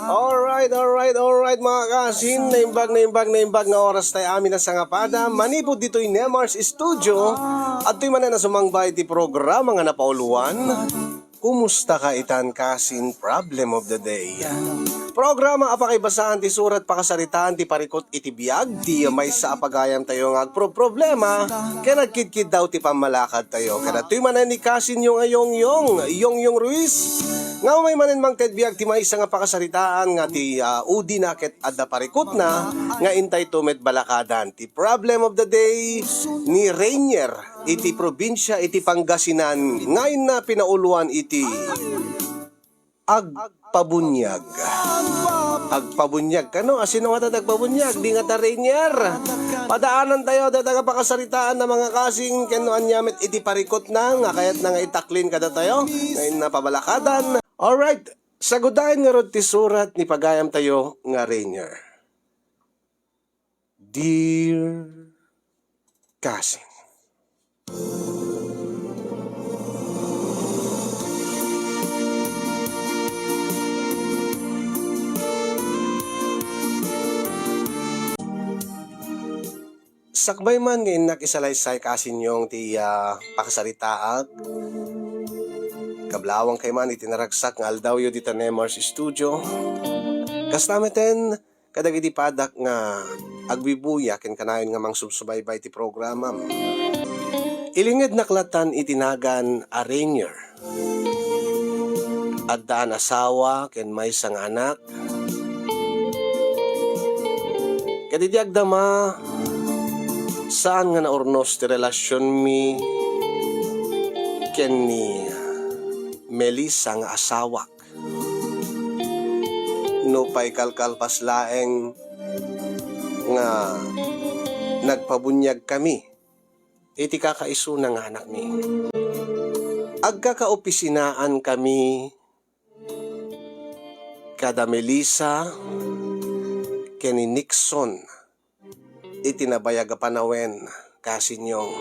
Alright mga kasin, naimbag nga oras tayo amin na sangapada. Manipod dito'y Nemars Studio at to'y manan na sumangbay ti programa nga napauluan. Kumusta ka itan kasin problem of the day? Programa apakaibasahan ti surat pakasaritaan ti parikot iti biyag ti may sa apagayam tayo nga problema kaya nagkidkid daw ti pamalakad tayo. Kaya to'y manan ni kasin yung Yong Ruiz nga may manin mang ted biyag ti may nga pakasaritaan nga ti udi naket adda parikot na nga intay tumet balakadan. Ti problem of the day ni Rainier iti probinsya iti Pangasinan ngayon na pinauluan iti agpabunyag. Agpabunyag kano asino nga agpabunyag di nga ta Rainier. Padaanan tayo dadaga pakasaritaan na mga kasing kano anyamit iti parikot na nga kayat na nga itaklin kada tayo ngayon na pabalakadan. Alright, sagudahin nga rod ti surat ni pagayam tayo nga Rainier. Dear Kasin, sakbay man ngayon nakisalaysay kasin yung ti pakasaritaag kablawang kay man itinaragsak nga aldawyo dita Nemars Studio kastameten kadag iti padak nga agbibuya ken kanayon nga mang subsubaybay ti programa ilingid naklatan itinagan a Rainier addaan asawa ken may sang anak kadidi agdama saan nga naurnos ti relasyon mi ken ni Melissa nga asawak no pay kalkalpas laeng nga nagpabunyag kami iti kakaiso ng anak ni agkakaopisinaan kami kada Melissa ken ni Nixon iti nabayag a panawen kasinyong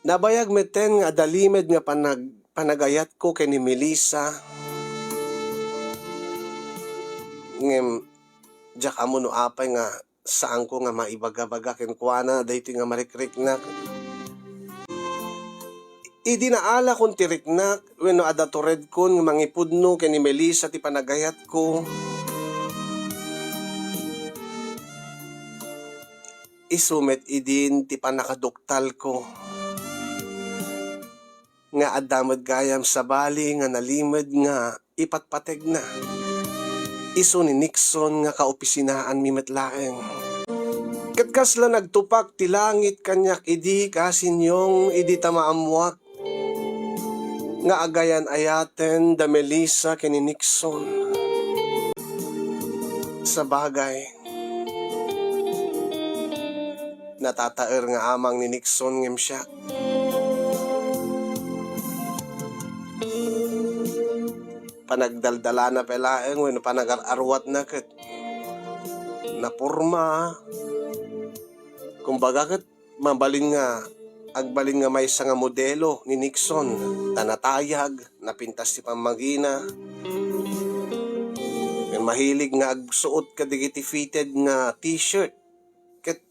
nabayag meten nga dalimed nga panagayat ko kay ni Melissa ngem jak amo no apay nga saan ko nga maibaga-baga ken kuana dayti nga marikrik-nak idi naala kon tiriknak wenno adda tored kon mangipudno ken ni Melissa ti panagayat ko isumet idin ti panakaduktal ko nga adamad gayam sa bali nga nalimod nga ipatpateg na iso ni Nixon nga kaopisinaan mi metlaeng katkasla nagtupak ti langit kanyak idi kasinyong idi tamaamuak nga agayan ayaten da Melissa ken ni Nixon sa bagay natataer nga amang ni Nixon ngem siya panagdaldala na pelaeng wenno panagararwat na ket napurma kumbaga ket mabalin nga agbalin nga may nga modelo ni Nixon tanatayag napintas ti pamagina ken mahilig nga agsuot kadigiti fitted nga t-shirt ket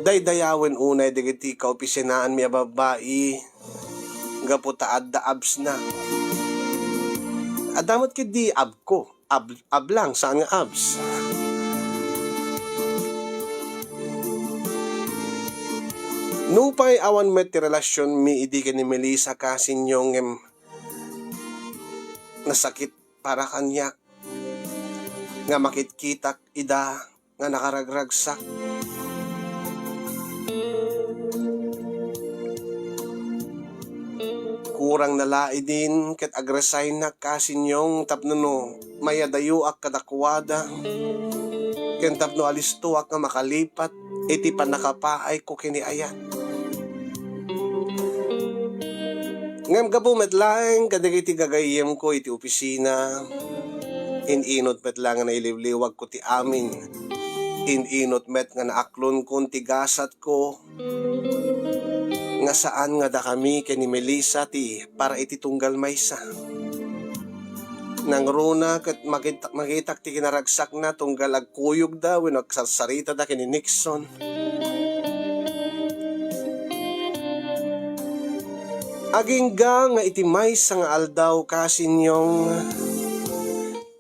daydayawen unay digiti kaopisinaan mi a babae gaputa adda abs na adamot ket di ab ko ab lang saan nga abs nupay awan met ti relasyon mi idi ken ni Melissa kasinyong nasakit para kanyak nga makitkitak ida nga nakaragragsak kurang nalai din ket agresay na kasinyong tapno mayadayuak kadakwada ken tapno alistuak nga makalipat iti panakapaay ko kini ayat ngem gabu metlaeng kadagiti gagayem ko iti opisina inot met lang nga naililiwag ko ti amin inot met nga naaklon kon ti gasat ko nga saan nga da kami ken ni Melissa ti para iti tunggal maysa. Nang runa ket makitak ti kinaragsak na tunggal agkuyog da wenno agsarsarita da ken ni Nixon. Agingga nga iti maysa nga aldaw kasinyong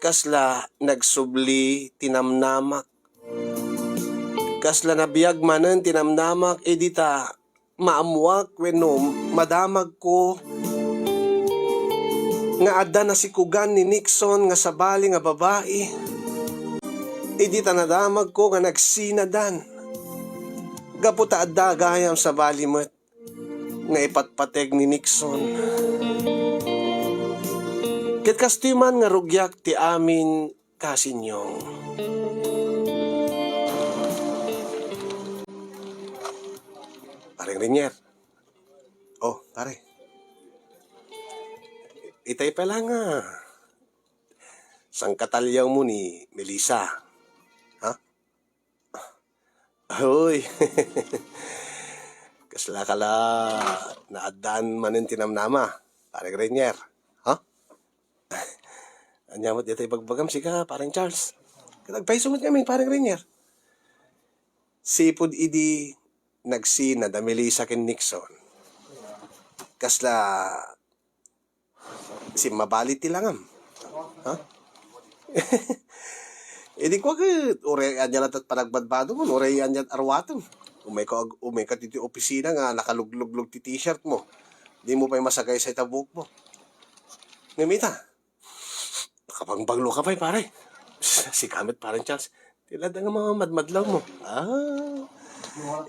kasla nagsubli tinamnamak. Kasla nabiyag manen tinamnamak edita maamuak wenno madamag ko nga adda na sikugan ni Nixon nga sabali nga babae. Edita nadamag ko nga nagsinadan. Gaputa adda gayam sabali met nga ipatpateg ni Nixon. Ket kastiman nga rugyak ti amin kasinyong. Pareng Rinier. Oh, pare. Itay pala nga. Sang katalyaw mo ni Melissa. Ha? Hoy. Kasla kala naadaan manin tinamnama. Pareng Rinier. Ha? Anya mo dito ibagbagam sika, pareng Charles. Nagpaisumot kami, pareng Rinier. Sipod idi nagsina da Melissa ken Nixon. Kasla si mabalit tilangam. Ha? Edi ko agad, ure anya natat panagbadbado mo, ure anya arwatom. Umay ka dito opisina nga nakaluglog ti t-shirt mo. Di mo pa masagay sa itabuk mo. Ngamita, nakapangbaglo ka pa pare. Si Kamet parang Charles, tilad nga mga madmadlaw mo.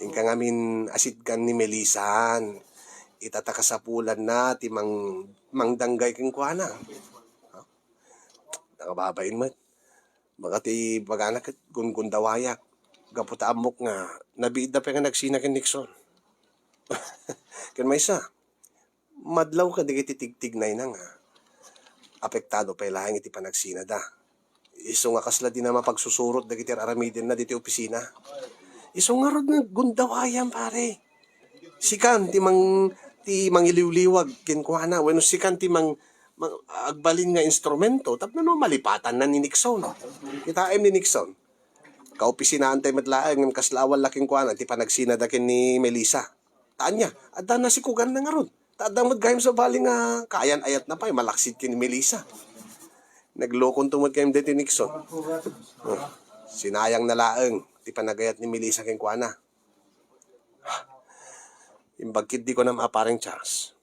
Ingka ngamin asidkan ni Melisan. Itatakasapulan na ti mangdanggay keng kuana. Nakababain mo. Baka ti baganak at gundawayak. Gaputa amok nga, nabiid na pa nga nagsina ken Nixon. Ken maysa, madlaw ka di titigtignay na nga. Apektado pa ilahang iti panagsina da. Iso nga kasla di na mapagsusurot da kitir aramidin na diti opisina. Iso nga rod nga gundawayan pare. Sikan ti mangiliwliwag ken kuana, wenno sikan ti agbalin nga instrumento tapno no malipatan na ni Nixon. Kitaem ni Nixon. Kaopisinahan tayo matlaang ng kaslawal laking kuana ti panagsina da ken ni Melissa. Taan niya, adda na si kugan na nga ron. Taadang magayam sa bali nga kayan ayat na pa, malaksid ken ni Melissa. Naglokon tumod kayong deti Nixon. Sinayang na laeng ti panagayat ni Melissa ken kuana. Imbagkid di ko na maapareng Charles.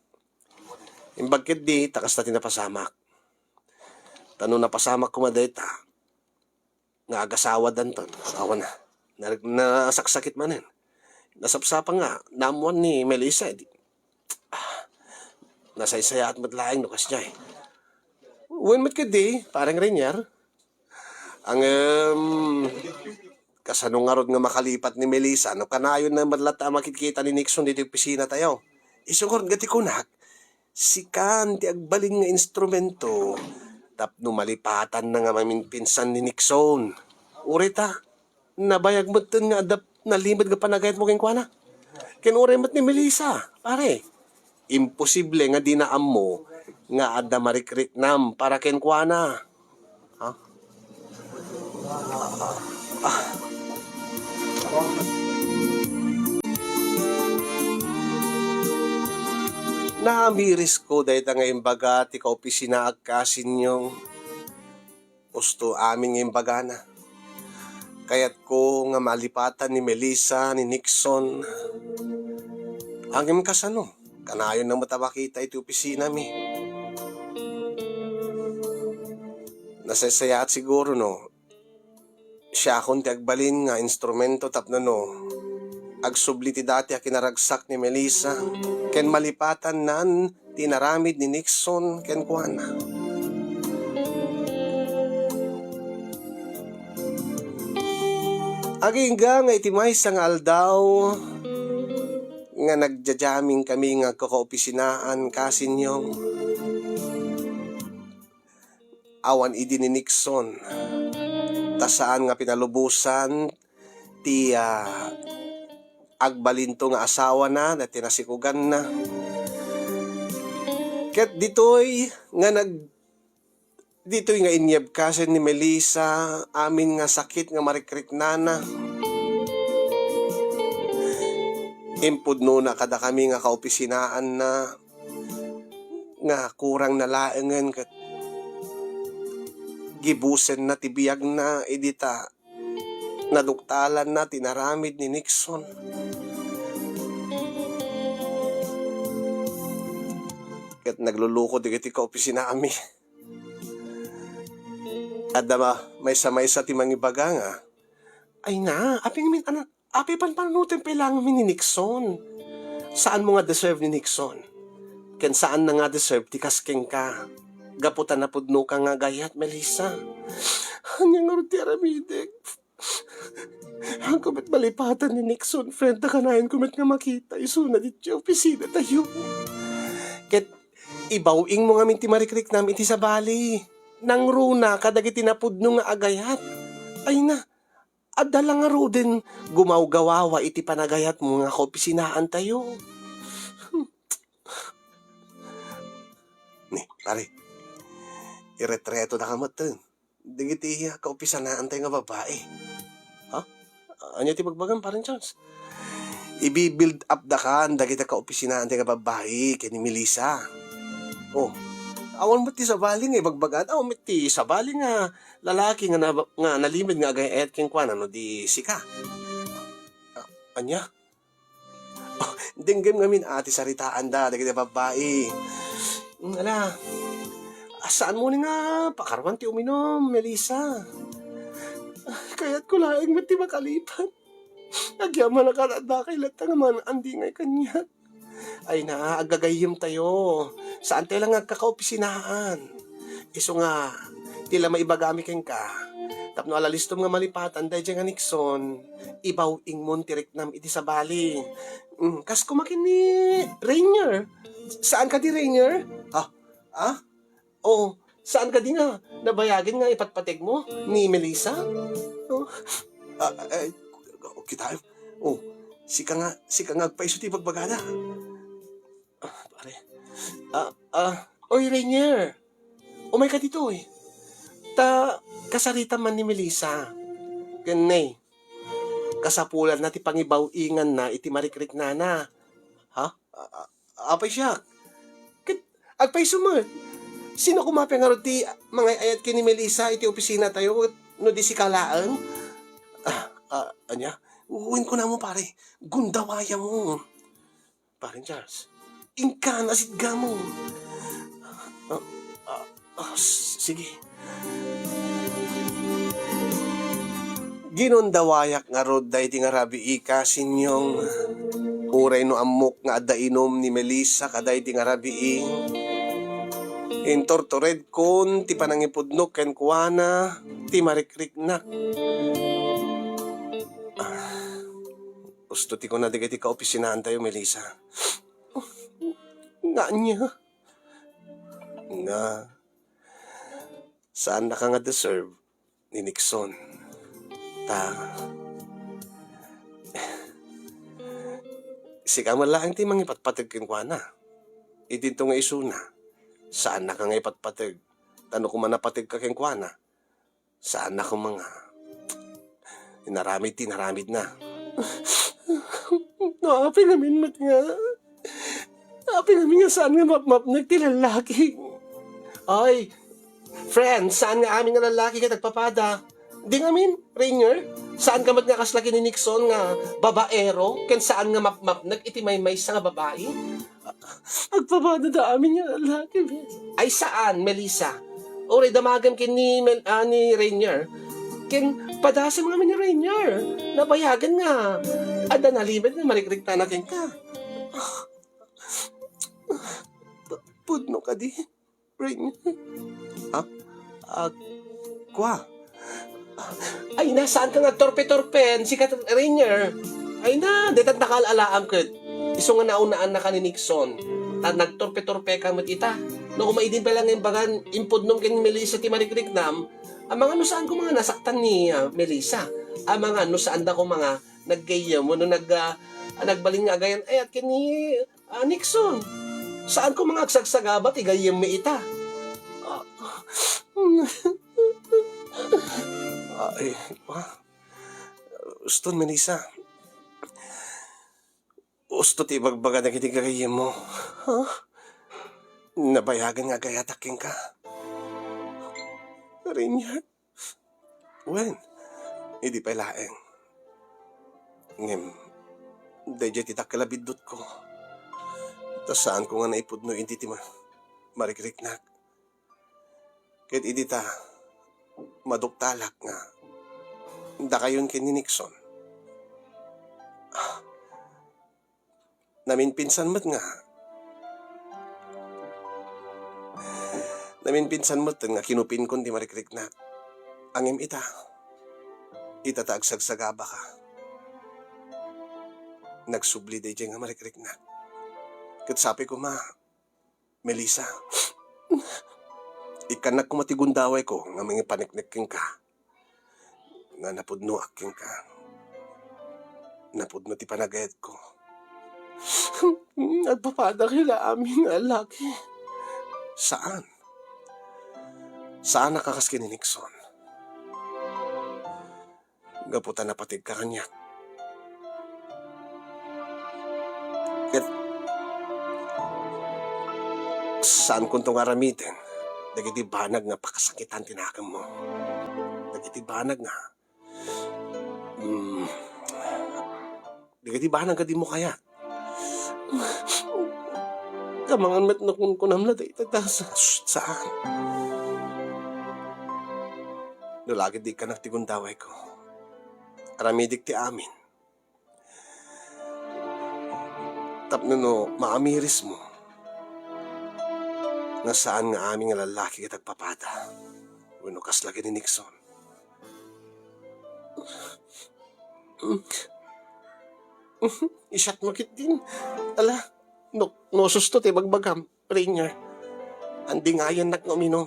Imbagkid di, takas na tinapasamak. Tanong napasamak ko madeta. Nga agasawa danton. Awan na. Nasaksakit manin. Nasapsapa nga. Namuan ni Melissa. Nasaysaya at matlaing nukas niya eh. When matkidi, parang Rinier. Ang kasanong nga rod nga makalipat ni Melissa. No kanayon na madlata makikita ni Nixon dito yung pisina tayo. Isungkot gati kunak. Sikan ti agbalin nga instrumento. Tapno malipatan na nga maminpinsan ni Nixon. Urita, nabayag mo ito nga adap nalimad nga panagayat mo keng kuana. Kinuremat ni Melissa, pare. Imposible nga dinaam mo nga adda marikrik-nam para ken kuana. Ha? Namiris ko dahil ngayong baga ti kaopisina agkasin yung usto amin ngayong baga na. Kaya't ko nga malipatan ni Melissa, ni Nixon. Hanggang kasano, kanayon na matabakita iti opisina mi. Nasasaya at siguro no, siya akong ti agbalin nga instrumento tapno no, agsubli ti dati a kinaragsak ni Melissa, ken malipatan nan tinaramid ni Nixon ken kuana. Agingga nga iti maysa nga aldaw nga nagjajaming kami nga kakaopisinaan kasinyong awan idi ni Nixon ta saan nga pinalubusan ti agbalinto nga asawa na tinasikugan na. Ket ditoy nga inyeb kasen ni Melissa, amin nga sakit nga marikrik nana. Impudno na kada kami nga kaopisinaan na nga kurang nalaengen ket gibusen na tibiyag na edita naduktalan na tinaramid ni Nixon. Ket nagluluko di kiti kaopisina ami. Adama may sa ti mangibaga nga. Ay nga, api panpanutin pelang mi ni Nixon. Saan mo nga deserve ni Nixon? Ken saan na nga deserve ti kaskeng ka? Gaputan na pudno ka nga gayat, Melissa. Hanya nga ti aramidek. Ang kumit malipatan ni Nixon, friend na kanayan kumit nga makita, isuna di tiyo, opisina tayo. Ket ibawing mo nga minti marikrik namin iti sa bali. Nang runa, kadagiti na pudno nga agayat. Ay na, adala nga ro din gumawgawawa iti panagayat mo nga kaopisinaan tayo. Ni, pare, iretreto na ka matan. Digiti kaopisanaan tayo nga babae. Ha? Anya ti bagbagan parin Charles? Ibi-build up da ka, dagiti kaopisanaan tayo nga babae, kaya ni Melissa. Oh, awan mo ti sabali nga ibagbagan, awan mo ti sabali nga lalaki nga nalimid nga agay king kwan, ano di sika. Anya? Oh, dinggam ngamin ati saritaan da, dagiti babae. Ala, saan mo ni nga pakarwan ti uminom, Melissa? Kaya't ko laing mati makalipan. Agyaman na karada kay lata nga man andi ngay kanya. Ay na, agagayim tayo. Saan tayo lang agkakaopisinaan? Iso nga, tila maibagami keng ka. Tapno alalistom nga malipatan, dahil nga Nixon, ibaw ingmon tirik nam iti sa bali. Kas kumakin ni Rainier. Saan ka di Rainier? Oh, saan ka di nga? Nabayagin nga ipatpatig mo ni Melissa? Oh, kita. Oh, sika nga agpaiso ti pagbagada. Pare. Oy Rainier. Umay ka dito eh. Kasarita man ni Melissa. Ganay. Kasapulan na ti pangibaw-ingan na iti marikrik nana. Ha? Apay siya. Agpay sumad. Sino kumapay nga ti mga ayat kini Melissa iti opisina tayo no di si kalaan? Anya? Uwin ko na mo pare. Gundawaya mo. Pare Charles. Ingka na sidga mo. Sige. Ginundawayak nga rod da iti nga rabi ika sinyong uray no amok nga adda inom ni Melissa kada iti nga rabi intortored kon ti panangipudnok ken kuana ti marikrik na. Gusto ti ko na digay ti kaopisinaan tayo, Melissa. Nga niya. Nga. Saan na ka nga deserve ni Nixon? Sika man lang ti mangipatpatag ken kuana. Idinto nga isuna. Saan na ka nga ipatpatag? Tano kung manapatig ka ken kuana? Saan na kung mga naramid na? Api namin mat nga. Api namin nga saan nga map nagtilalaki. Ay, friend, saan nga amin nga lalaki ka nagpapada? Di ngamin, Rainier, saan ka mat nga kaslaki ni Nixon nga babaero? Ken saan nga map nag-itimay-may sa nga babae? Agpapada da amin nga lalaki. Ay saan, Melissa? Ore, damagam kin ni Rainier. Ken padasam nga ni Rainier. Nabayagan nga. Ada nalimit nga marikrik na natin ka. Pudno ka di, Rainier. Kwa? Ay na, saan ka nga torpe-torpen? Si Rainier. Ay na, detat nakalalaam ka. Iso nga naunaan na ka ni Nixon. Nagtorpe-torpe ka matita. No, kumaidin pa lang yung bagan, impudnong kin Melissa ti marikrik nam, ang mga no saan ko mga nasaktan ni Melissa. Ang mga no saan da ko mga naggaya mo, no Nagbalin nga agayan ay at kini Nixon. Saan ko mga agsagsagabat igayem mi ita? Ah, ay, uston Melissa. Usto ti bagbaga na kiti gagayem mo. Huh? Nabayagan nga gayatakin ka. Rinyard. Wen, hindi pa ilaeng. Ngem, dahil ti takalabidot ko. Tas saan ko nga naipudno hindi ti marikiriknak. Kahit hindi ta maduktalak nga. Da kayon kin ni Nixon. Namin pinsan mo't nga. Namin pinsan mo't nga kinupin kon di marikiriknak. Angim ita. Itataagsagsagaba ka. Nagsubli day nga marikiriknak. Katsapi ko Melissa. Ikanak ko matigundaway ko nga mga panikniking ka. Nga napudno aking ka. Napudno ti panagayat ko. Nagpapada kila aming alaki. Saan? Saan nakakaskin ni Nixon? Gaputan na patig ka kanya. Saan kung itong aramitin? Dagiti banag nga pakasakitan tinakam mo. Dagiti banag nga. Dagiti banag nga di mo kaya. Kamangan met na kunam na day tatasa. Saan? Nalagi di ka nagtigundaway ko. Aramidik ti amin. Tapno no maamiris mo. Na saan nga aming lalaki kitagpapada. Wano kaslagi ni Nixon. Isyat makit din. Ala, no susto ti bagbagam, Rainier. Andi nga yan nagnominom.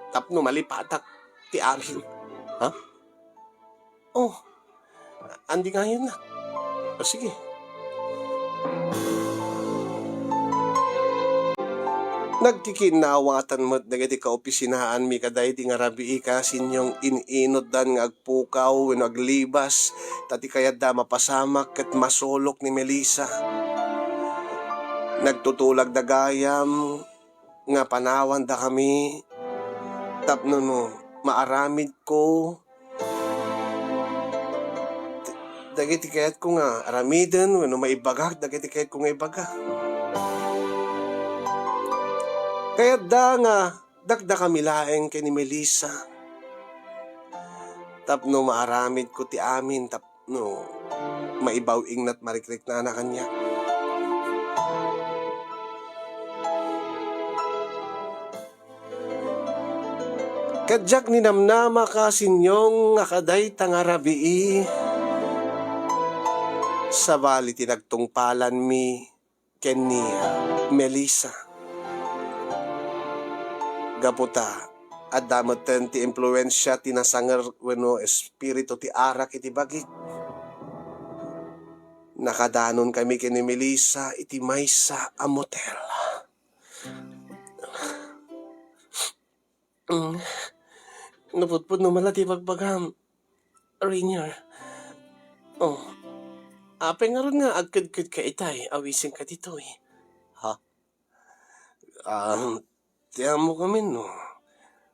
Tapno malipatak ti amin. Ha? Oh, andi nga yan na. O sige. Nagkikinawatan mo't nagati ka opisinahan mi kaday di nga rabi ka sinyong ininod dan nga agpukaw wano aglibas tati kayad da mapasamak kat masolok ni Melissa. Nagtutulag da gayam nga panawan da kami tapno no maaramid ko dagiti kayat ko nga aramiden wano maibagak dagiti kayat ko nga ibagak. Kaya da nga, dagda kami laeng kay ni Melissa. Tapno maaramid ko ti amin, tapno maibaw ingnat marikrik na anak kanya. Kadyak ninamnama ka sinyong akaday tangarabii. Sa bali tinagtungpalan mi ken ni Melissa. Gaputa, at damoten ti impluensya tinasanger wano espiritu ti arak iti bagit. Nakadanon kami kini Melissa iti maysa a motel. Naputput no malati pagbagam. Rainier. Oh, apay nga ron nga agkad-kad ka itay, awising ka dito eh. Ha? Tiyan mo kami, no?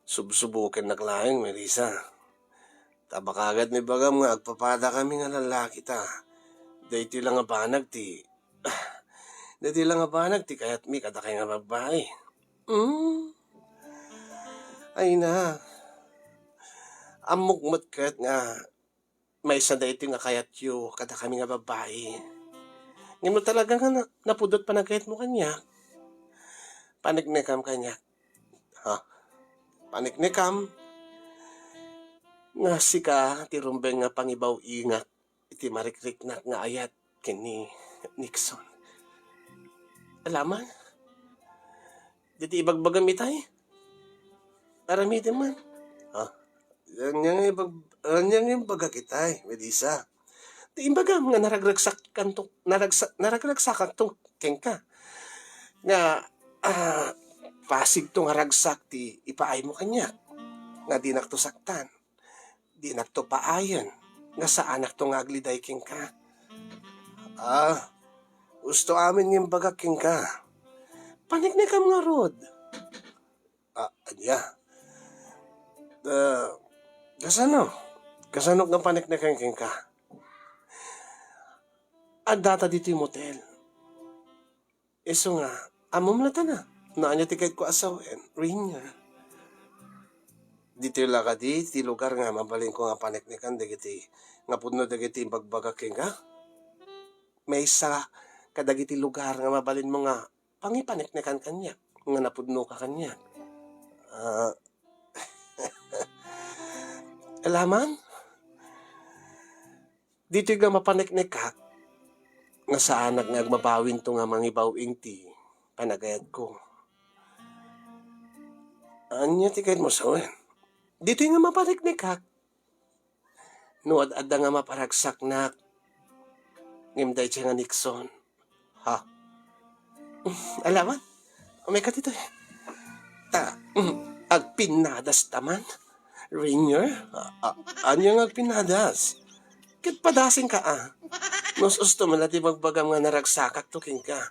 Subsubukin naglaing, Melissa. Tabakagad ni Bagam nga, agpapada kami nga lalaki ta. Dahiti lang nga banag ti. Dahiti lang nga banag ti, kaya't mi kadakay nga babae. Ay na. Amok mat kaya't nga, may isa dahiti nga kaya't yu, kada kami nga babae. Ngayon mo talaga nga napudot pa na kayat mo kanya. Paniknikam kanya. Ha? Paniknikam. Nga sika, tirumbeng nga pangibaw ingat. Iti marikriknak nga ayat kini Nixon. Alaman? Diti ibagbagam itay? Aramitin man. Ha? Yan yung bagak itay, Melissa. Ti imbaga nga naragragsak kanto naragragsakan to ken ka. Nga pasig to nga ragsak ti ipaay mo kanya. Nga di nakto saktan. Di nakto paayon. Nga saan nakto nga agliday ken ka. Gusto amin ng baga ken ka. Paniknikam nga rod. Anya. Kasano? Kasano nga paniknikam ken ka? At data dito yung motel. Eso nga, amom lata na. Naanya tikay ko asawen, Rainier. Dito yung lakadi, ti lugar nga, mabalin ko nga paniknikan, dagiti, nga pudno dagiti bagbagak nga. May isa, kadagiti lugar nga mabalin mo nga, pangipaniknikan kanya, nga napudno ka kanya. Alaman? Dito yung nga mapaniknik ka, nga saan nga mabawin to nga mangibawing ti panagayad ko. Anya ti kahit mo sawen. Dito yung nga mapaniknik ka. No ad nga maparagsak na ngimday siya nga Nixon. Ha? Alaman? May ka dito eh. Agpinadas taman? Rainier? Anya nga agpinadas? Kit padasing ka Nos usto man natin magbagam nga naragsakak to king ka.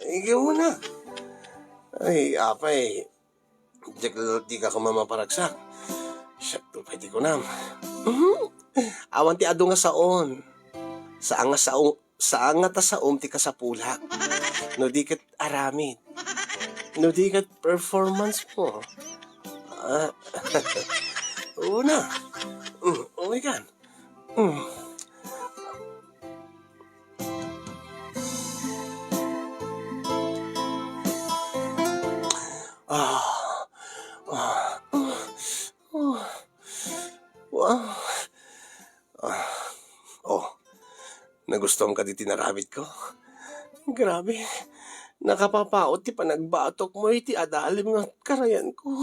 Ikaw mo na. Ay, apay. Di ka kumamaparagsak. Siya, to pwede ko na. Awan ti ado nga saon. Saan nga ta saom ti ka sa pula. No di kat aramid. No di kat performance mo. Una. Oh my God. Wow. Nagustuhan ka di tinaramid ko? Grabe. Nakapapaot ti panagbatok mo iti adalim nga karayan ko.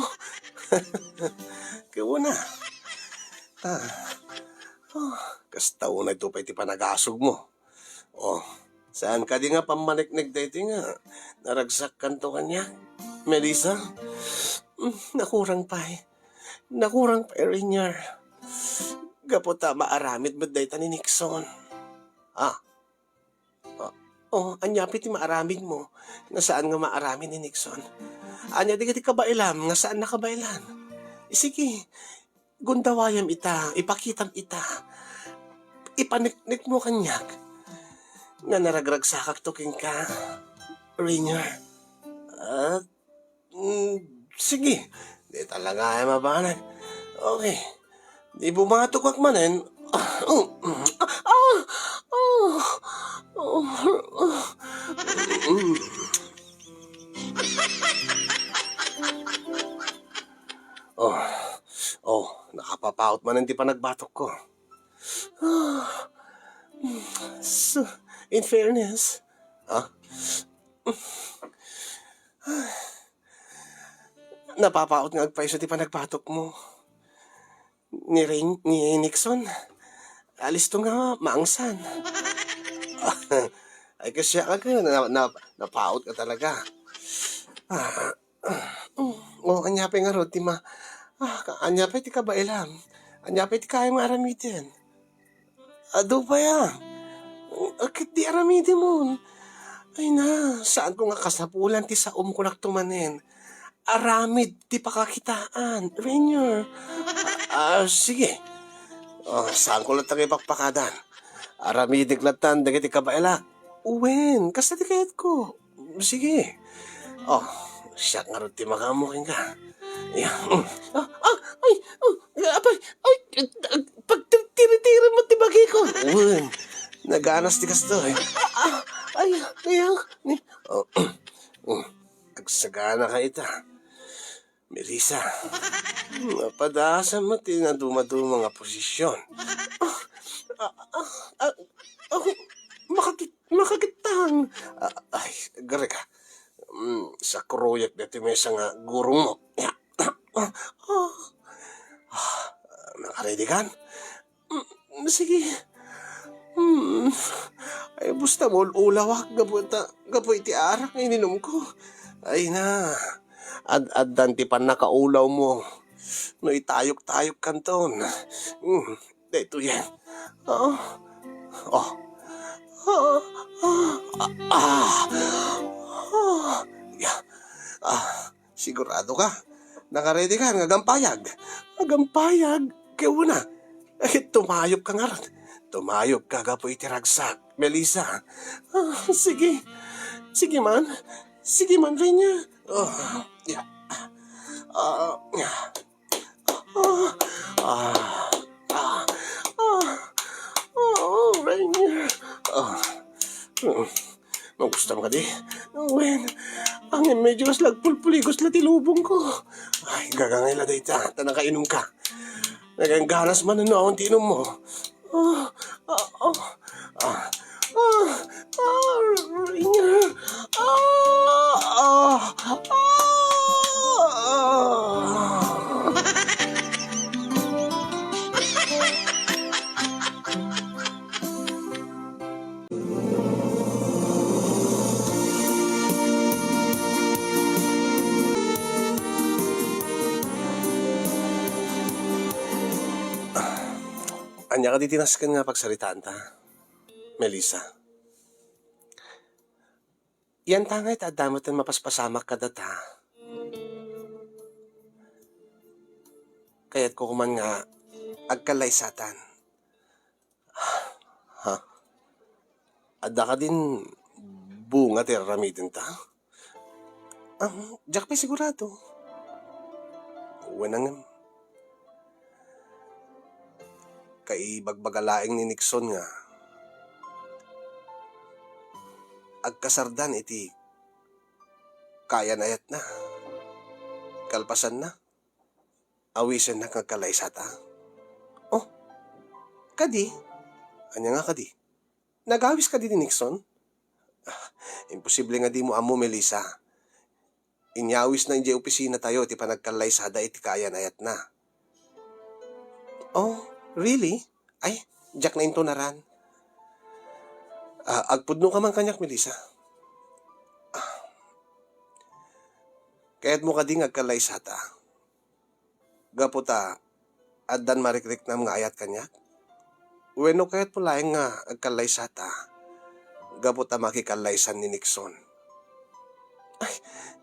Kaya na. Kastaw na ito pa iti panagasog mo. Saan ka di nga pamaniknig dito nga? Naragsak kanto kanya? Melissa? Nakurang pa Nakurang pa Rainier. Gapota maaramid ba dayta ni Nixon? Anyapit ti maaramid mo. Nga saan nga maaramid ni Nixon? Anya di ka ti kabailam. Nga saan nakabailan? Sige. Gundawayam ita. Ipakitam ita. Ipaniknik mo kanyak. Nga naragragsakak to king ka. Rainier. Sige. Di talaga ay mabanag. Okay. Di bumatok akmanen. Nakapapaut man hindi pa nagbatok ko. So, in fairness, napapaot nga agpaiso di pa nagbatok mo. Ni Nixon, alis to nga maangsan. Ay kasi napaot ka talaga. Anyapay nga ro, anyapay ti kabailam. Anyapay ti kaya mo aramitin. Ado pa ya. Akit di aramitin mo. Ay na, saan ko nga kasapulan ti saom ko naktumanin. Aramid ti pakakitaan. Rainier. Sige. Saan ko lang tagay pakpakadan? Aramidig latan, dagiti kabaila. Uwen, kasta ti kayat ko. Sige. Siya nga rin ti makamukin ka. Pagtiri-tiri mo ti bagi ko. Uwen, naganas ti kasto eh. Agsagana ka ita. Melissa, napadasa mo tinaduma-duma nga posisyon. Makakitang. Ay, gari ka. Sa kuroyak dati may isang gurong mo. Nakaready kan? Sige. Hmm. Ay, busta mo, ulawak, gapo iti arak na ininom ko. Ay na, ad-adan ti pan nakaulaw mo. No itayok-tayok kanton. Dito yan. Oo. Oh. Oh. Ah. Ah. Yeah. Sigurado ka? Nakaredy ka, ngagampayag. Ngagampayag? Kaya na. Tumayop ka nga rin. Tumayop ka, gapo itiragsak. Melissa. Sige. Sige man. Sige man, Renya. Yeah. Yeah. Renya. Magusta mo ka di? Wen, ang medyo lagpulpuligos la tilubong ko. Ay, gagangay la dayta, tanakainom ka. Nagangganas man na noon tinom mo. Renya. Anya ka di tinaskan nga pagsaritaan ta, Melissa. Yan tangay ta damot ang mapaspasamak ka data. Kaya't ko kuman nga agkalay satan. Ha? Adda ka din bunga tiramitin ta? Diyak pa sigurado. Wenang kay bagbagalaing ni Nixon nga agkasardan iti kaya na yat na kalpasan na awisen na kagkalaysata. Oh, kadi anya nga kadi nagawis kadi ni Nixon. Imposible nga di mo amo, Melissa. Inyawis na injay opisina tayo ti panagkalaysada iti kaya na yat na. Oh, really? Ay, Jack na into naran. Agpudno ka man kanyak, Melissa. Kaya't mo ka ding agkalaysata. Gaputa, addan marikrik na mga ayat kanyak. Uweno kaya't mo laing nga agkalaysata. Gaputa makikalaysan ni Nixon. Ay,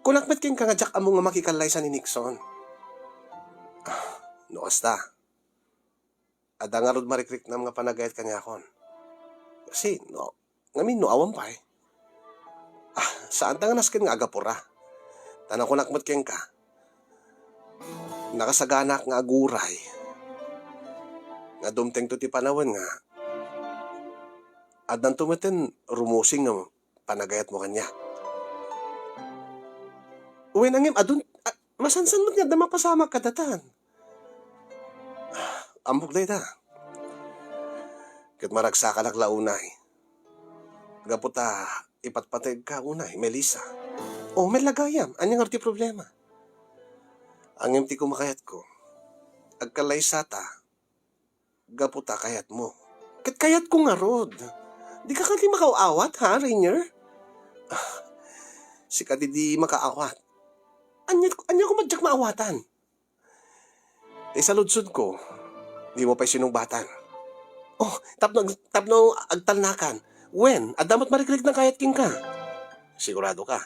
kunakmat king ka nga Jack amo nga makikalaysan ni Nixon. No, asta. Ada nga rod marikrik na mga panagayat kanya kon. Kasi, no, ngamin no awam pa eh. Saan ta nga naskin nga agapura? Tanang ko nakmat keng ka. Nakasaganak nga aguray. Nga dumteng to ti panawan nga. Adan tumaten rumusing nga panagayat mo kanya. Uwi nangim, masansan mo nga damang pasama kadatan. Ambog na ita. Kat maragsa ka naglaunay. Gaputa, ipatpateg ka unay, Melissa. Oh, may lagayam. Anyang arti problema. Ang imti ko makayat ko. Agkalaysata. Gaputa kayat mo. Kat kayat ko nga rod. Di ka kati makaawat, ha, Rainier? Si kati di makaawat. Anya ko madyak maawatan. Sa ludsod ko, di mo pa'y sinumbatan. Oh, tapno agtalnakan. When? Adamot mariklik ng kayat king ka. Sigurado ka.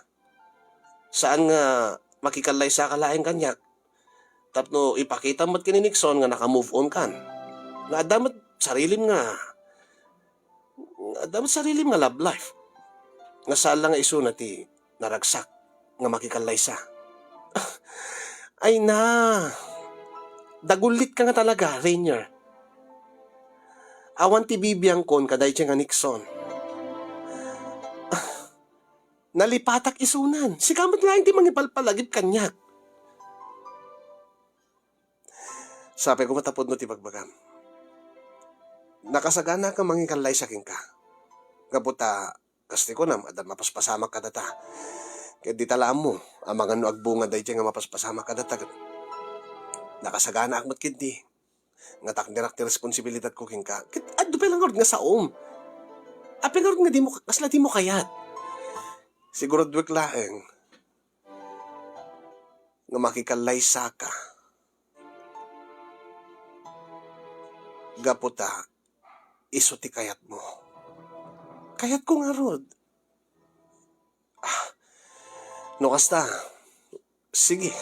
Saan nga makikalay sa kalaing kanyak? Tapno ipakita mo't kini Nixon nga naka-move on kan. Nga adamot sarilim nga love life. Nga saan lang nga iso na ti naragsak nga makikalay sa. Ay na. Dagulit ka nga talaga, Rainier. Awan ti bibiyang kon kaday siya nga Nixon. Nalipatak isunan. Si kamot nga hindi mangipalpalagip kanyak. Sabi ko matapod no ti bagbagam. Nakasagana ka mangikalay sa king ka. Kaputa, kasti ko na, mapaspasamak ka data. Kaya di talaan mo, amang ano agbunga day siya nga mapaspasamak ka data. Nakasagana akmat kindi. Nga takdirak ti responsibilidad ko king ka. Kit adto pa lang nga saom. Apil nga di mo, kasla di mo kayat. Siguro duwek laeng. Nga makikalay ka. Gaputa, iso ti kayat mo. Kayat ko nga rod. No kasta, sige.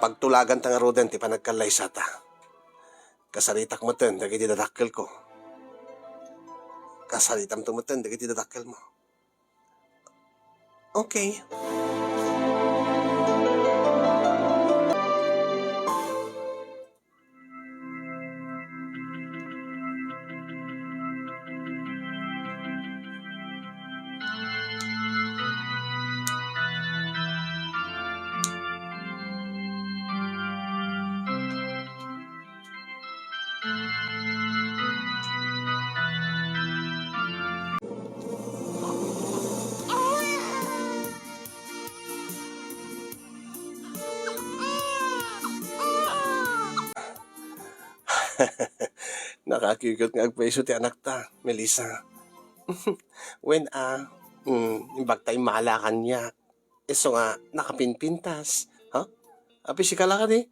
Pagtulagan ta nga roden ti panagkalay ta. Kasaritak mo ten, dagiti dadakkel ko. Kasaritam tumuten, dagiti dadakkel mo. Okay. Nakakikot nga agpaiso ti anak ta, Melissa. When imbag tayo malakan niya. Iso nga, nakapinpintas. Ha? Api si kala ka di?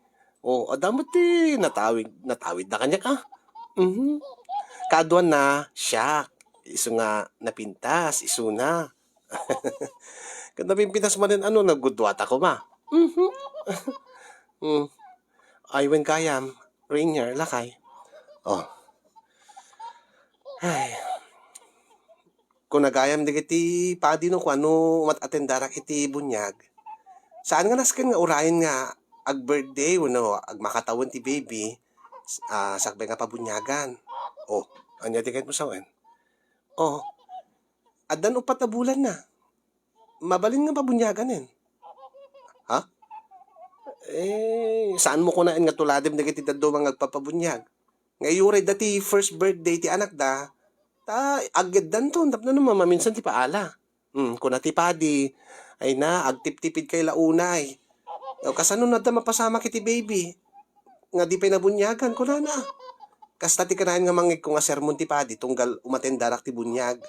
O, adamot ti, natawid na kanya ka. Kaduan na, siyak. Iso nga, napintas, iso na. Kung napinpintas mo rin, nagudwat ako ma. Ay, when kayam, Rainier, lakay. Oh. Ay. Kung nagayam di kiti padi no kung ano matatendarak iti bunyag. Saan nga nasken nga urayan nga ag birthday ag makatawon ti baby sakbay nga pabunyagan. Oh, anya ti kahit mo sawen? Oh. Adan upat na bulan na. Mabalin nga pabunyagan en. Ha? Saan mo kunain nga tuladim na kiti daddo mga agpapabunyag? Ngayuray dati first birthday ti anak da, agad dan to, tapno naman maminsan ti paala. Kuna ti padi, ay na, agtip-tipid kay launay. Kasano na da mapasama kiti baby, nga di pa'y nabunyagan, kuna na. Kasta ti kanahin nga mangig ko nga sermon ti padi, tunggal umatendarak ti bunyag.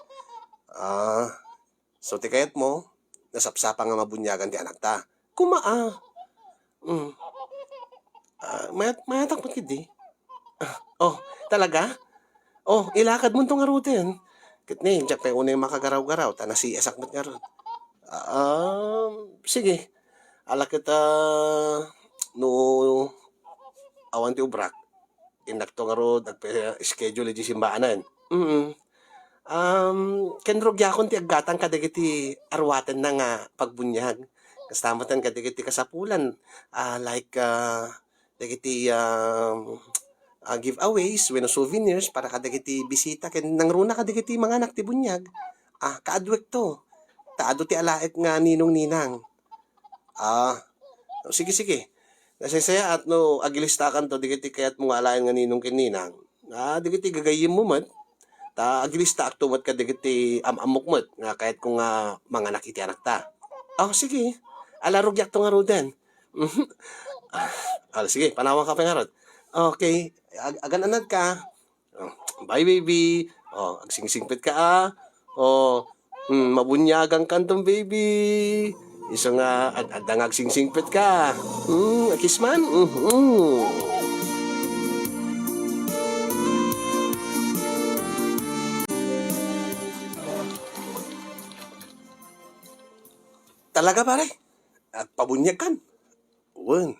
So ti kayat mo, nasapsapa nga mabunyagan ti anak ta. Kumaa. Mayatak mo kidi. Oh, talaga? Oh, ilakad mo itong arutin. Kitni, dyan pa una yung makagaraw-garaw. Tanasi, esak mo't nga ron. Sige. Ala kita, no, awan ti ubrak. Inakto nga ron, schedule di simbaanan. Kenrog yakon ti aggatang kadagiti arwaten na nga pagbunyag. Kastamatan kadagiti kasapulan. Dagiti, giveaways, when souvenirs, para kadagiti bisita, ken nangruna kadagiti mga anak ti bunyag. Kaadwek to. Taado ti alaet nga ninong-ninang. Sige. Nasasaya at no, agilistakan to, digiti kayat mo nga alaen nga ninong kininang. Digiti gagayim mo mat. Agilista ak tumat ka digiti amok mat. Nga kahit kung mga nakiti anak ta. Sige. Alarugyak to nga roden. Sige, panawang ka pa nga rod. Okay. Agan-anad ka. Bye, baby. Agsingsingpit ka, mabunyagang kantong, baby. Iso nga, adang agsingsingpit ka. Kisman. Talaga, pare? At pabunyag kan? Uwan.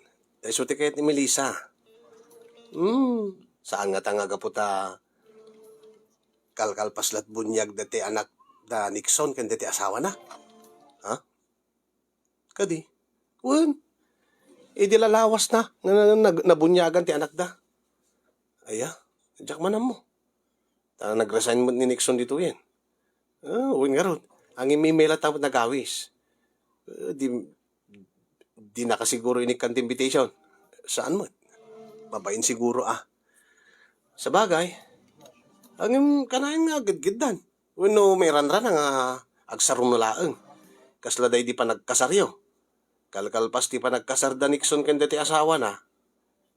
Suti kayat ni Melissa. Saan nga tangaga po ta kalkalpaslat bunyag dati anak da Nixon kan dati asawa na? Ha? Kadi? Uwan. Di lalawas na. Nabunyagan ti anak da. Aya, jak manam mo. Nag-resign mo ni Nixon dito yan. Uwan nga ron. Ang email at tapos nagawis. Di nakasiguro inikant invitation. Saan mo? Babain siguro Sa bagay, ang kanayan nga agad-gidan. Uno may ranran nga agsarong nulaang. Kasladay di pa nagkasaryo. Kalkalpas di pa nagkasarda Nixon kanda ti asawa na.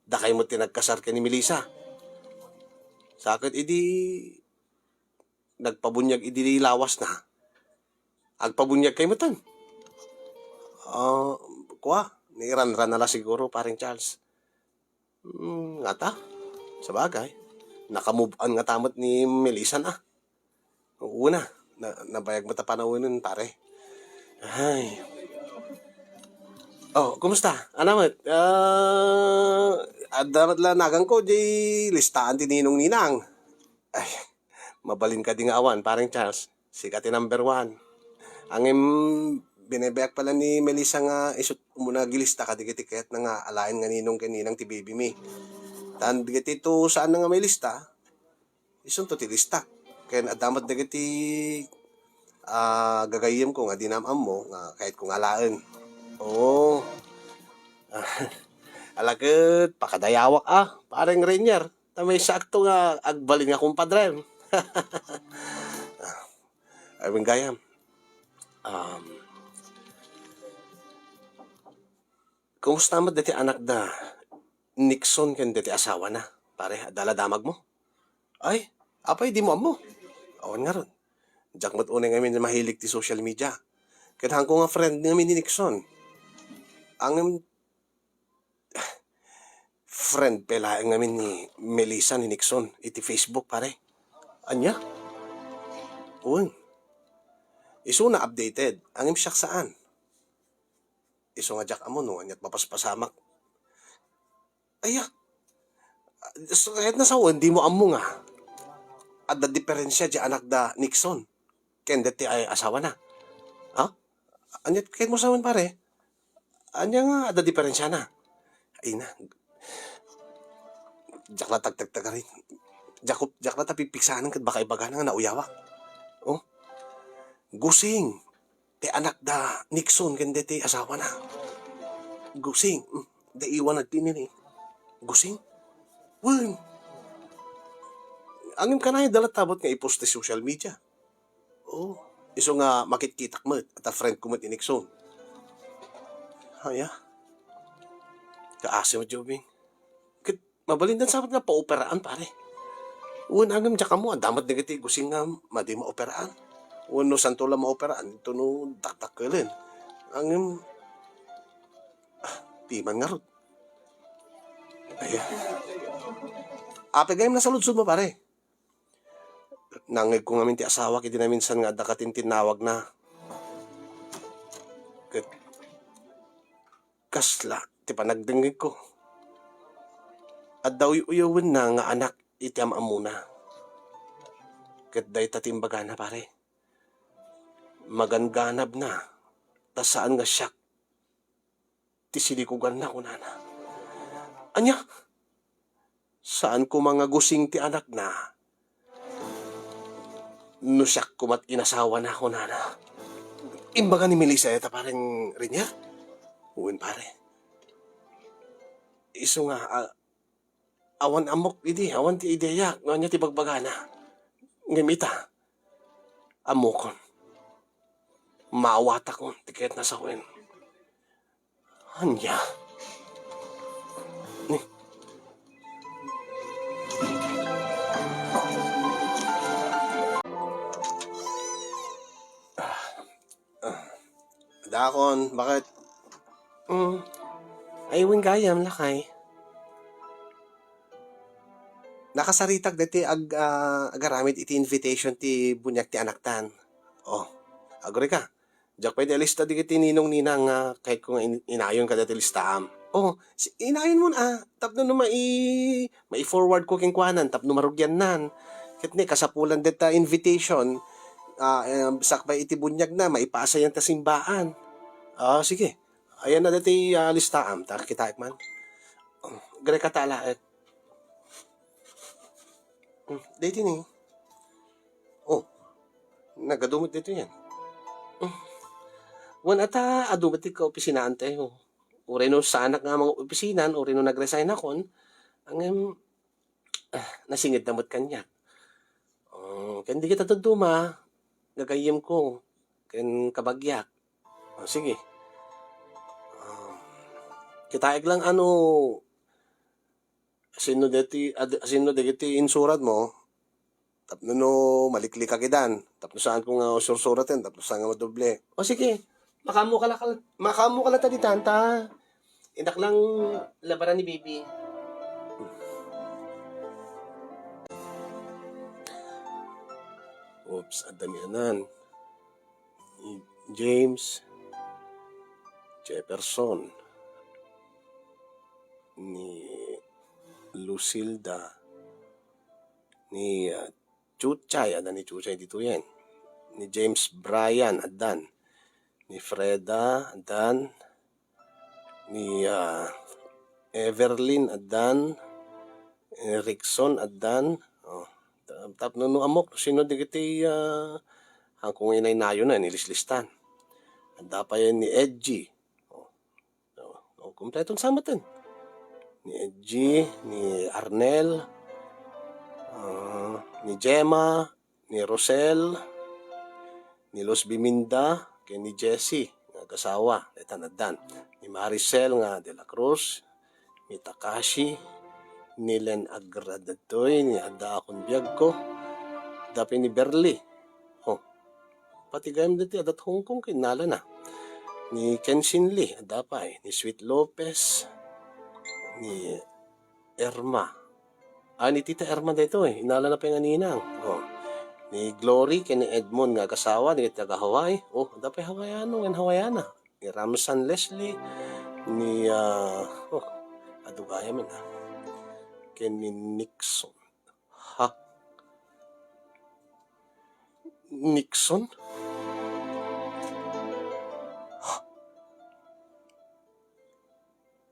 dakay mo tinagkasar ka ni Melissa. Sakit idi nagpabunyag idi lawas na. Agpabunyag kay mo tan. Kuha, niran-ran na la siguro, paring Charles. Nga ta, sa bagay. Nakamove on nga tamot ni Melissa na. Una, nabayag mo ta panawonin, pare. Ay. Oh, kumusta? Anamat? Dapat la nagang ko, di listahan din ninong ninang. Ay, mabalin ka din nga awan, paring Charles. Sikati number 1. Ang binebeyak pala ni Melissa nga isut muna gilista ka digitiket na nga alain nga ninong kaninang ti baby me. Tan digiti to saan na nga may lista, isun to ti lista. Kaya adamat digiti gagayim ko nga dinamam mo nga kahit kung alaan. Oo. Alaget, pakadayawak parang Rainier. Ta may sakto nga agbalin nga kumpadre. Ay gayam. Kumusta mo dati anak da Nixon kan dati asawa na? Pare, daladamag mo? Ay, apay di mo amo. Awan nga ron. Diyak mo't unang ngamin na mahilig ti social media. Kaya ko nga friend namin ni Nixon. Ang friend pala ngamin ni Melissa ni Nixon. Iti Facebook pare. Anya? Uwang. Iso na updated. Ang imsyak saan? Iso nga jak amo no, anyat mapaspasamak. Aya. So, kahit nasa di mo amo nga. At the diferensya di anak da Nixon. Ken dati ay asawa na. Ha? Anyat kahit mo sawan pare. Anya nga at the diferensya na. Ay na. Jak na tagtagtag rin. Jak na tapipiksanan kat baka ibaga na nga nauyawa. Oh. Gusing. Ti anak da Nixon ken dati asawa na. Gusing. Da iwan at tinin eh. Gusing. Wen. Angin ka na yung dalatabot nga ipost sa social media. Oh. Iso nga makitkitak mo at a friend ko mo ti Nixon. Haya. Kaasi mo, Jobing. Mabalindan sabat nga pa-operaan, pare. Uwan angam dyan mo, ang damat negati gusing nga madi ma-operaan. Uwan no santo lang ma-operaan, ito no dakdak ka rin. Angam, timan nga ron. Ayan. Apagayam na sa ludsod mo, pare. Nangig ko nga minti asawa, kiti na minsan nga dakatin tinawag na. Kasla, ti panagdingig ko. At daw uyawin na nga anak iti amuna. Kat day tatimbaga na pare. Maganganab na. Tas saan nga siyak. Ti silikugan na kunana. Anya? Saan ko mga gusing ti anak na? No siyak kumat inasawa na kunana. Imbaga ni Melissa ita parang Rainier? Uwin pare. Iso nga, awan amok idi, awan ti ideya, nga niya ti bagbagana. Ngamita, amokon. Maawata ko, tiket na sawin. Anya. Ni. Dakon, bakit? Aywin gayam lakay. Nakasaritag dati agaramid iti invitation ti bunyak ti anaktan. Oh, agore ka. Diyak pwede lista di kiti ninong ninang kahit kung inayon ka dati listaam. Oh, inayon mo na. Tapno no mai-forward ko king kwanan. Tapno marugyan nan. Kitni kasapulan deta invitation. Sakbay iti bunyag na. Maipasa yan ta simbaan. Sige. Ayan na dati listaam. Kita man. Gare ka talaet. Dito ni. Oh, nagadumot dito yan. Wan ata adumot ka opisinaan tayo. Uri no sa anak nga mga opisinan, uri no nag-resign akon, ang nasingit damot kanya. Kan di kita tuduma, gagayim ko, kan kabagyak. Sige. Kitaig lang Asino deti insurat mo, tapno no maliklik ka kidan, tapno saan ko nga usursuratin, tapno saan nga madoble. O sige, makamu ka lang tadi tanta. Inak lang labaran ni baby. Oops, ang damianan. Ni James Jefferson, ni Lucilda, ni Chuchay, adan ni Chuchay dito yan. Ni James Bryan, adan. Ni Freda, adan. Ni Everlyn, adan. Rickson, adan. Oh, tapno no amok, sino di kiti hangkong inay nayo na, nilislistan. Anda pa yan ni Edgy. Kompletong samatin. Ni Edgy, ni Arnel, ni Gemma, ni Rosel, ni Los Biminda, kay ni Jessie, nga kasawa, etanadan. Ni Maricel nga de la Cruz, ni Takashi, ni Len Agradatoy, ni Ada Akunbiag ko, dapi ni Berly. Oh, pati gayam dati adat Hong Kong kinala na. Ni Kenshin Lee, adapay, ni Sweet Lopez, ni Erma. Ni Tita Erma dito inala na pa yung aninang. Oh. Ni Glory, kay ni Edmond nga kasawa, ni taga Hawaii. Oh, dapay Hawaiano, and Hawaiana. Ni Ramson Leslie, ni, adugaya man kay ni Nixon. Ha? Nixon?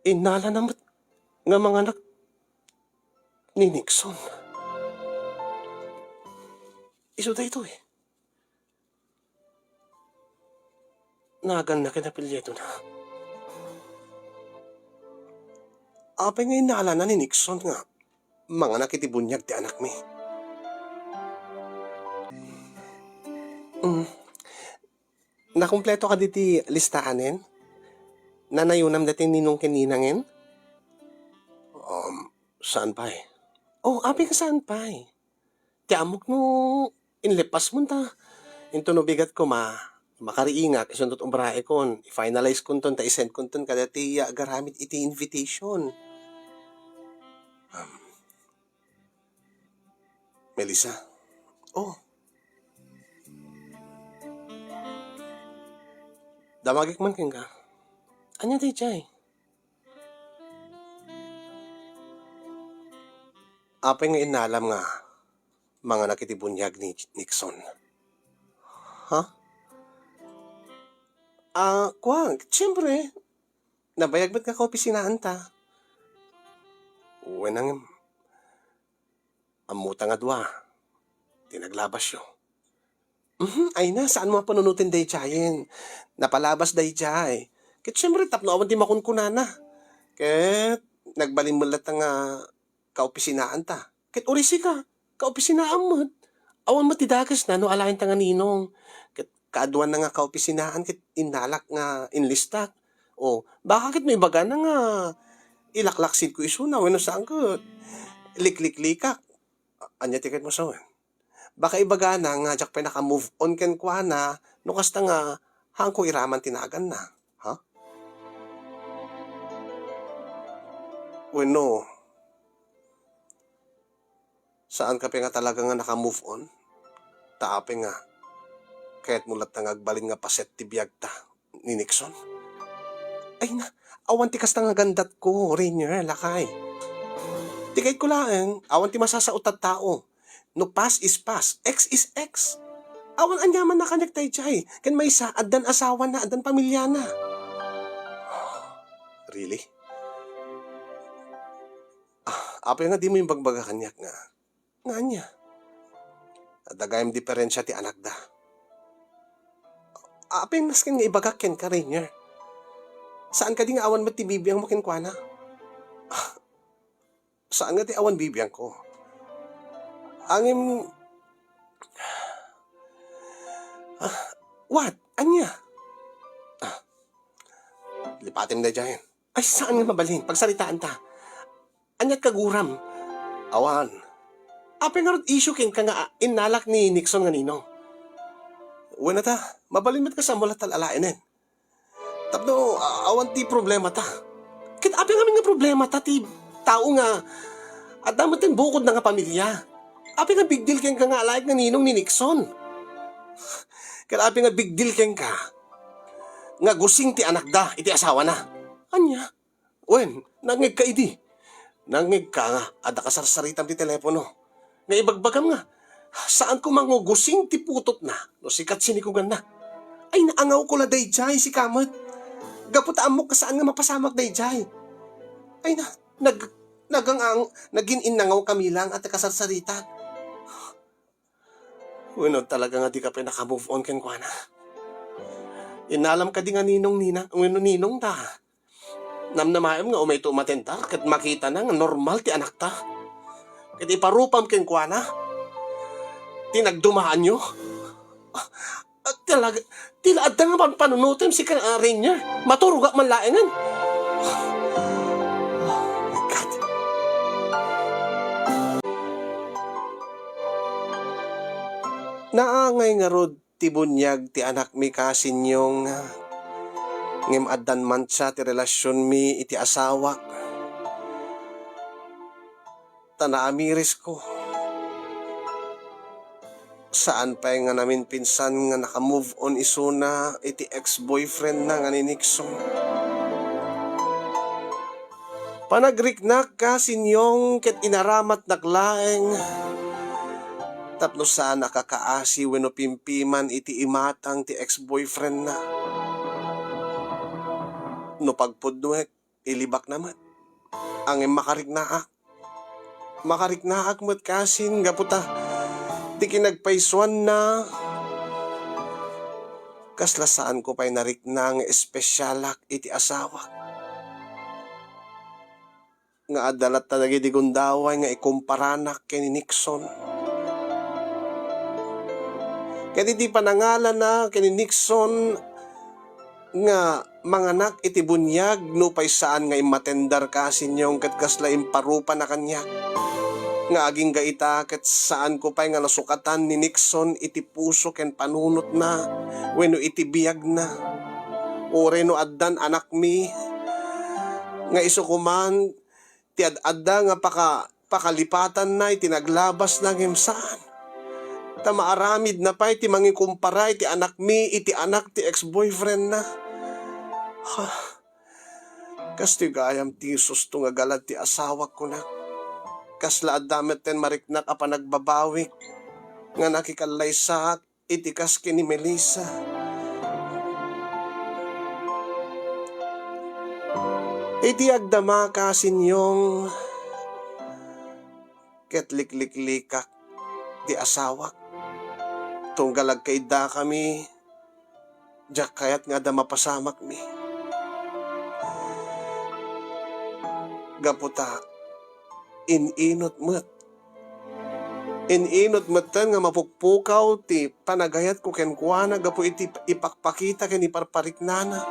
Inala na nga mga anak ni Nixon. Iso da ito Nagan na kinapilyeto na. Apay nga inala na ni Nixon nga mga nakitibunyag ti anak mi. Nakumpleto ka diti listaanin? Nanayunam dati ninong kininangin? Saan pa Oh, apay ka saan pa Ti amok no inlipas mo ta. Into no bigat ko makariinga kasundot umbrae kon. I-finalize kon ton, ta isend kon ton kada ti garamit iti invitation. Melissa. Oh. Damagik man king ka. Anya di chay? Apay nga inalam nga mga nakitibunyag ni Nixon. Ha? Kwang, siyempre, nabayag ba't ka kaopisinaan ta? Uwe nang amuta nga dwa. Tinaglabas yo. Ay na, saan mo panunutin day chayin? Napalabas day chay. Kit siyempre, tapno awan di makunkunana. Kit, nagbalin mo lahat nga kaopisinaan ta. Kit urisi ka, kaopisinaan mo. Awan matidagas na, no alayin ta nga ninong. Kit kaaduan na nga kaopisinaan, kit inalak nga inlistak. O, baka kit may baga na nga ilaklaksin ko iso na, wano saan ko, liklik-likak. Anya tiket mo sa baka ibaga na nga, jak pa naka-move on ken kwa na, no kasta nga, hangko iraman tinagan na. Ha? Bueno, saan ka pa nga talaga nga naka-move on? Taape nga, kaya't mulat na ngagbalin nga paset ti biyag ta ni Nixon. Ay na, awan ti kasta nga gandat ko, Rainier, lakay. Di kahit ko lang, awan ti masasautad tao. No past is past, X is X. Awan anyaman na kanyag tayo chay. Kan may isa, adan asawa na, adan pamilya na. Really? Apay nga di mo yung bagbaga kanyak nga. Nga niya. Dagayang diferensya ti anak da. Apay naskin nga ibagak ken ka Rainier. Saan ka di nga awan matibibiyang mo kenkwana? Saan nga ti awan bibiyang ko? Angin... what? Anya? Lipatin na dyan. Ay, saan nga mabalhin? Pagsalitaan ta. anyat kaguram. Awan. Apay nga rod issue king ka nga inalak ni Nixon nga ninong. Wala ta, mabalimit ka sa mula talalainin. Tapno, awan ti problema ta. Kit apay nga nga problema ta, ti tao nga, at damat tin bukod na nga pamilya. Apay nga big deal king ka nga alayag nga ninong ni Nixon. Kit apay nga big deal king ka, nga gusing ti anak da, iti asawa na. Anya? Wen, nangig ka idi. Nangig ka nga, ada ka sarsaritam ti telepono. Nga ibagbagam nga, saan ko mangugusing ti putot na, no sikat sinikugan na. Ay naangaw ko la dayjay si kamot. Gaputaan mo ka saan nga mapasamak dayjay. Ay naging inangaw kami lang at kasarsarita. Bueno, talaga nga di ka pinaka-move on ken kwa na. Inalam ka di nga ninong ta. Namnamayam nga umay tumatentar kat makita na nga normal ti anak ta. Kat iparupam ken kwa na. Tinagdumaan nyo. Talaga, tila adda nga panunutim si Rainier. Maturuga man laengan. Oh my God. Naangay nga rod ti bunyag ti anak mi kasin yung ngem addan man siya ti relasyon mi iti asawa. Tanaamiris ko. Saan pa nga namin pinsan nga naka-move on isuna iti ex-boyfriend na nga ni Nixon. Panagriknak ka sinyong ket inaramat naklaeng. Tapno sa nakakaasi wenno pimpiman iti imatang ti ex-boyfriend na. No pagpudnuek, ilibak naman. Ang makariknaak. Makariknaak mo't kasin gaputa. Di kinagpaisuan na. Kaslasaan ko pa'y nariknang espesyalak iti asawa. Nga adalat na nagigundaway nga ikumparanak kay Nixon. Kaya di panangalan na kay Nixon nga manganak iti bunyag no pa'y saan nga imatendar kasin yung katkasla imparupa na kanya. Nga aging gaita ket saan ko pa'y nga nasukatan ni Nixon iti puso ken panunot na wenno iti biyag na. Ore no addan anak mi nga isukuman ti adda nga pakalipatan na iti naglabas na saan. Ta maaramid na pa iti mangikumpara iti anak mi iti anak ti ex-boyfriend na. Ha. Kastigayam ti susto nga galad ti asawa ko na. Kasla adamet ten mariknak apa nagbabawik nga nakikalaysak itikas kini Melissa. Iti agdama kasinyong ketlikliklikak ti asawa. Tunggalag kaida kami jak kayat nga da mapasamak mi. Gaputa ininot mo't. Ininot mo't nga mapukpukaw ti panagayat ko kenkwana gapu iti ipakpakita ken iparpariknana.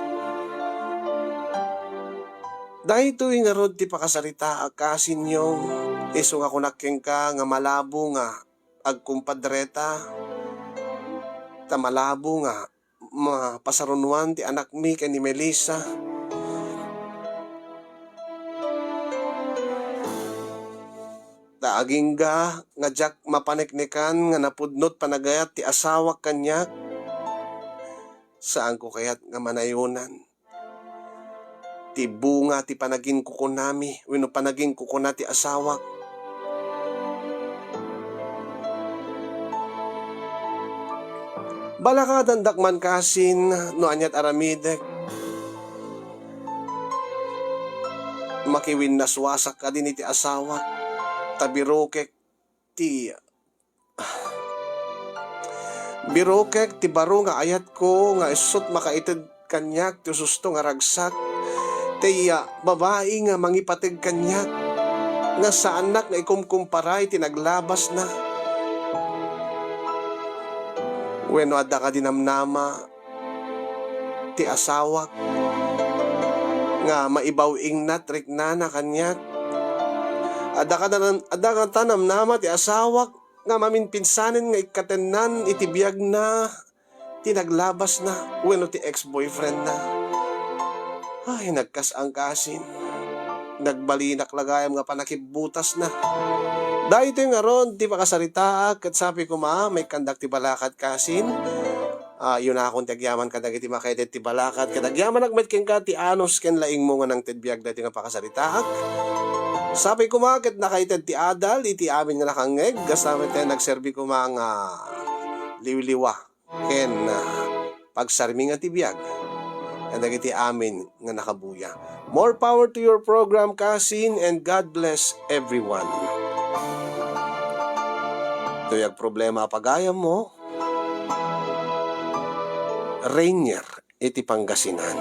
Dahito nga rod ti pakasarita akasin yung iso nga kunakeng ka nga malabo nga agkumpadreta ta malabo nga mapasarunuan ti anak mi ken ni Melissa. Aging nga jak mapaneknekan nga napudnot panagayat ti asawa kanya. Saan ko kayat nga manayunan? Ti bunga ti panaging kukunami wenno panaging kukuna ti asawa. Balakadan dakman kasin no anyat aramidek. Makiwin naswasak ka din iti asawa. Birokek ti baro nga ayat ko nga isot makaited kanyak ti susto nga ragsak ti babae nga mangipatig kanyak nga sa anak nga ikumkumparay ti naglabas na. Wenno adda ka dinamnama ti asawa nga maibaw ingnat riknana kanyak Ada ka tanam nama ti asawak nga maminpinsanin nga ikatenan itibiyag na tinaglabas na wenno ti ex-boyfriend na. Ay, nagkasangkasin. Nagbalinak lagayam nga panakibutas na. Dahil ito yung aron, ti pakasaritaak, at sabi ko may kandak ti balakat kasin. Yun na akong tagyaman kadag iti makaitit ti balakat. Kadagyaman nagmet ken ka ti anos ken laing mo nga ng tidbiyag dahil nga pakasaritaak. Sabi ko ket nakaited ti adal, iti amin nga nakangeg, kasama tayo nagserbi ko nga liwliwa. Ken pagsarming nga ti biyag. Kadag iti amin nga nakabuya. More power to your program, Kasin, and God bless everyone. Ito yung problema pagayam mo. Rainier, iti Pangasinan.